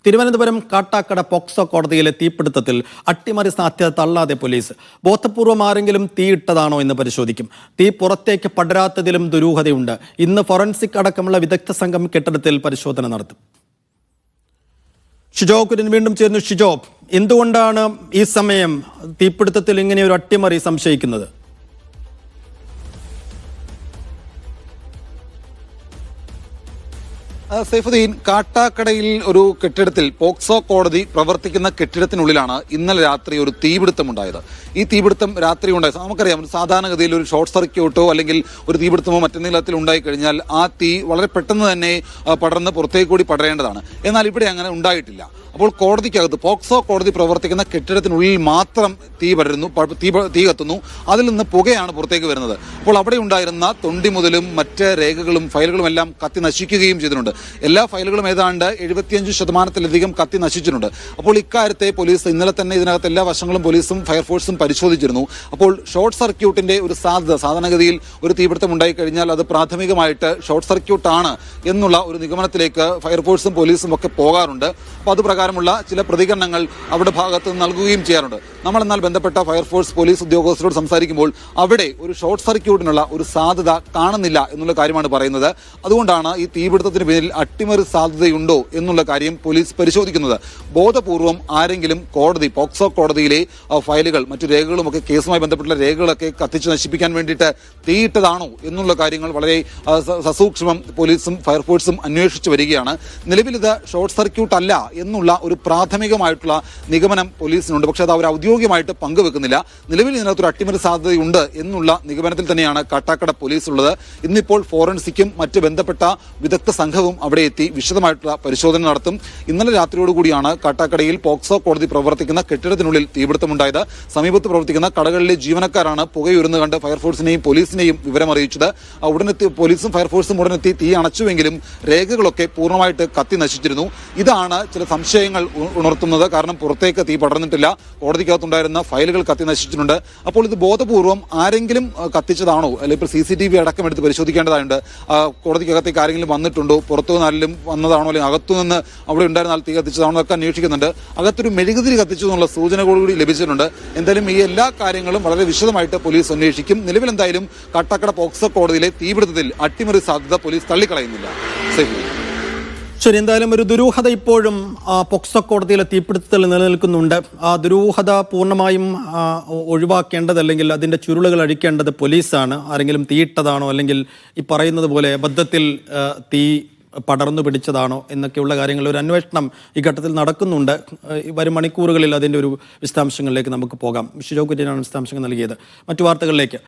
Thiruvananthapuram Kattakada POCSO കോടതിയിലെ തീപിടുത്തത്തിൽ അട്ടിമറി സാധ്യത തള്ളാതെ പോലീസ്. ബോധപൂർവം ആരെങ്കിലും തീയിട്ടതാണോ എന്ന് പരിശോധിക്കും. തീ പുറത്തേക്ക് പടരാത്തതിലും ദുരൂഹതയുണ്ട്. ഇന്ന് ഫോറൻസിക് അടക്കമുള്ള വിദഗ്ധ സംഘം കെട്ടിടത്തിൽ പരിശോധന നടത്തും. ഷിജോ കുര്യൻ വീണ്ടും ചേർന്നു. ഷിജോ, എന്തുകൊണ്ടാണ് ഈ സമയം തീപിടുത്തത്തിൽ ഇങ്ങനെ ഒരു അട്ടിമറി സംശയിക്കുന്നത്? സൈഫുദ്ദീൻ, കാട്ടാക്കടയിൽ ഒരു കെട്ടിടത്തിൽ പോക്സോ കോടതി പ്രവർത്തിക്കുന്ന കെട്ടിടത്തിനുള്ളിലാണ് ഇന്നലെ രാത്രി ഒരു തീപിടുത്തമുണ്ടായത്. ഈ തീപിടുത്തം രാത്രി ഉണ്ടായത് നമുക്കറിയാം. സാധാരണഗതിയിൽ ഒരു ഷോർട്ട് സർക്യൂട്ടോ അല്ലെങ്കിൽ ഒരു തീപിടുത്തമോ മറ്റെന്തെങ്കിലും തരത്തിൽ ഉണ്ടായി കഴിഞ്ഞാൽ ആ തീ വളരെ പെട്ടെന്ന് തന്നെ പടർന്ന് പുറത്തേക്ക് കൂടി പടരേണ്ടതാണ്. എന്നാൽ ഇവിടെ അങ്ങനെ ഉണ്ടായിട്ടില്ല. അപ്പോൾ കോടതിക്കകത്ത് പോക്സോ കോടതി പ്രവർത്തിക്കുന്ന കെട്ടിടത്തിനുള്ളിൽ മാത്രം തീ പടരുന്നു, തീ കത്തുന്നു. അതിൽ നിന്ന് പുകയാണ് പുറത്തേക്ക് വരുന്നത്. അപ്പോൾ അവിടെ ഉണ്ടായിരുന്ന തൊണ്ടി മുതലും മറ്റ് രേഖകളും ഫയലുകളും എല്ലാം കത്തി നശിക്കുകയും ചെയ്തിട്ടുണ്ട്. എല്ലാ ഫയലുകളും ഏതാണ്ട് 75% കത്തി നശിച്ചിട്ടുണ്ട്. അപ്പോൾ ഇക്കാര്യത്തെ പോലീസ് ഇന്നലെ തന്നെ ഇതിനകത്ത് എല്ലാ വശങ്ങളും പോലീസും ഫയർഫോഴ്സും പരിശോധിച്ചിരുന്നു. അപ്പോൾ ഷോർട്ട് സർക്യൂട്ടിന്റെ ഒരു സാധ്യത, സാധാരണഗതിയിൽ ഒരു തീപിടുത്തം ഉണ്ടായി കഴിഞ്ഞാൽ അത് പ്രാഥമികമായിട്ട് ഷോർട്ട് സർക്യൂട്ടാണ് എന്നുള്ള ഒരു നിഗമനത്തിലേക്ക് ഫയർഫോഴ്സും പോലീസും ഒക്കെ പോകാറുണ്ട്. അപ്പോൾ അത് പ്രകാരമുള്ള ചില പ്രതികരണങ്ങൾ അവിടെ ഭാഗത്ത് നൽകുകയും ചെയ്യാറുണ്ട്. നമ്മളെന്നാൽ ബന്ധപ്പെട്ട ഫയർഫോഴ്സ് പോലീസ് ഉദ്യോഗസ്ഥരോട് സംസാരിക്കുമ്പോൾ അവിടെ ഒരു ഷോർട്ട് സർക്യൂട്ടിനുള്ള ഒരു സാധ്യത കാണുന്നില്ല എന്നുള്ള കാര്യമാണ് പറയുന്നത്. അതുകൊണ്ടാണ് ഈ തീപിടുത്തത്തിന് പിന്നിൽ അട്ടിമറി സാധ്യതയുണ്ടോ എന്നുള്ള കാര്യം പോലീസ് പരിശോധിക്കുന്നത്. ബോധപൂർവം ആരെങ്കിലും പോക്സോ കോടതിയിലെ ഫയലുകൾ മറ്റു രേഖകളും ഒക്കെ കേസുമായി ബന്ധപ്പെട്ടുള്ള രേഖകളൊക്കെ കത്തിച്ച് നശിപ്പിക്കാൻ വേണ്ടിയിട്ട് തീയിട്ടതാണോ എന്നുള്ള കാര്യങ്ങൾ വളരെ സസൂക്ഷ്മം പോലീസും ഫയർഫോഴ്സും അന്വേഷിച്ചു വരികയാണ്. നിലവിൽ ഇത് ഷോർട്ട് സർക്യൂട്ട് അല്ല എന്നുള്ള ഒരു പ്രാഥമികമായിട്ടുള്ള നിഗമനം പോലീസിനുണ്ട്. പക്ഷേ അത് അവർ ഔദ്യോഗികമായിട്ട് പങ്കുവെക്കുന്നില്ല. നിലവിൽ ഇതിനകത്തൊരു അട്ടിമറി സാധ്യതയുണ്ട് എന്നുള്ള നിഗമനത്തിൽ തന്നെയാണ് കാട്ടാക്കട പോലീസ് ഉള്ളത്. ഇന്നിപ്പോൾ ഫോറൻസിക്കും മറ്റ് ബന്ധപ്പെട്ട വിദഗ്ധ സംഘവും അവിടെ എത്തി വിശദമായിട്ടുള്ള പരിശോധന നടത്തും. ഇന്നലെ രാത്രിയോടുകൂടിയാണ് കാട്ടാക്കടയിൽ പോക്സോ കോടതി പ്രവർത്തിക്കുന്ന കെട്ടിടത്തിനുള്ളിൽ തീപിടുത്തമുണ്ടായത്. സമീപത്ത് പ്രവർത്തിക്കുന്ന കടകളിലെ ജീവനക്കാരാണ് പുകയുയർന്നു കണ്ട് ഫയർഫോഴ്സിനെയും പോലീസിനെയും വിവരമറിയിച്ചത്. ഉടനെത്തി പോലീസും ഫയർഫോഴ്സും ഉടനെത്തി തീ അണച്ചുവെങ്കിലും രേഖകളൊക്കെ പൂർണ്ണമായിട്ട് കത്തി നശിച്ചിരുന്നു. ഇതാണ് ചില സംശയങ്ങൾ ഉണർത്തുന്നത്. കാരണം പുറത്തേക്ക് തീ പടർന്നിട്ടില്ല, കോടതിക്കകത്തുണ്ടായിരുന്ന ഫയലുകൾ കത്തി നശിച്ചിട്ടുണ്ട്. അപ്പോൾ ഇത് ബോധപൂർവം ആരെങ്കിലും കത്തിച്ചതാണോ, അല്ലെങ്കിൽ ഇപ്പോൾ CCTV അടക്കം എടുത്ത് പരിശോധിക്കേണ്ടതായുണ്ട്. കോടതിക്കകത്തേക്ക് ആരെങ്കിലും വന്നിട്ടുണ്ടോ, പുറത്തുനിന്ന് ആരെങ്കിലും വന്നതാണോ, അല്ലെങ്കിൽ അകത്തുനിന്ന് അവിടെ ഉണ്ടായിരുന്ന ആൾ തീ കത്തിച്ചതാണോ എന്നൊക്കെ അന്വേഷിക്കുന്നുണ്ട്. അകത്തൊരു മെഴുകുതിരി കത്തിച്ചു എന്നുള്ള സൂചനകളോടുകൂടി ലഭിച്ചിട്ടുണ്ട്. എന്തായാലും ഈ എല്ലാ കാര്യങ്ങളും വളരെ വിശദമായിട്ട് പോലീസ് അന്വേഷിക്കും. നിലവിൽ എന്തായാലും കാട്ടാക്കട പോക്സോ കോടതിയിലെ തീപിടുത്തത്തിൽ അട്ടിമറി സാധ്യത പോലീസ് തള്ളിക്കളയുന്നില്ല. ശരി, എന്തായാലും ഒരു ദുരൂഹത ഇപ്പോഴും പോക്സോ കോടതിയിലെ തീപിടുത്തത്തിൽ നിലനിൽക്കുന്നുണ്ട്. ആ ദുരൂഹത പൂർണ്ണമായും ഒഴിവാക്കേണ്ടത്, അല്ലെങ്കിൽ അതിൻ്റെ ചുരുളുകൾ അഴിക്കേണ്ടത് പോലീസാണ്. ആരെങ്കിലും തീയിട്ടതാണോ, അല്ലെങ്കിൽ ഈ പറയുന്നത് പോലെ അബദ്ധത്തിൽ തീ പടർന്നു പിടിച്ചതാണോ എന്നൊക്കെയുള്ള കാര്യങ്ങൾ ഒരു അന്വേഷണം ഈ ഘട്ടത്തിൽ നടക്കുന്നുണ്ട്. വരും മണിക്കൂറുകളിൽ അതിൻ്റെ ഒരു വിശദാംശങ്ങളിലേക്ക് നമുക്ക് പോകാം. ഷിജോ കുര്യനാണ് വിശദാംശങ്ങൾ നൽകിയത്. മറ്റു വാർത്തകളിലേക്ക്.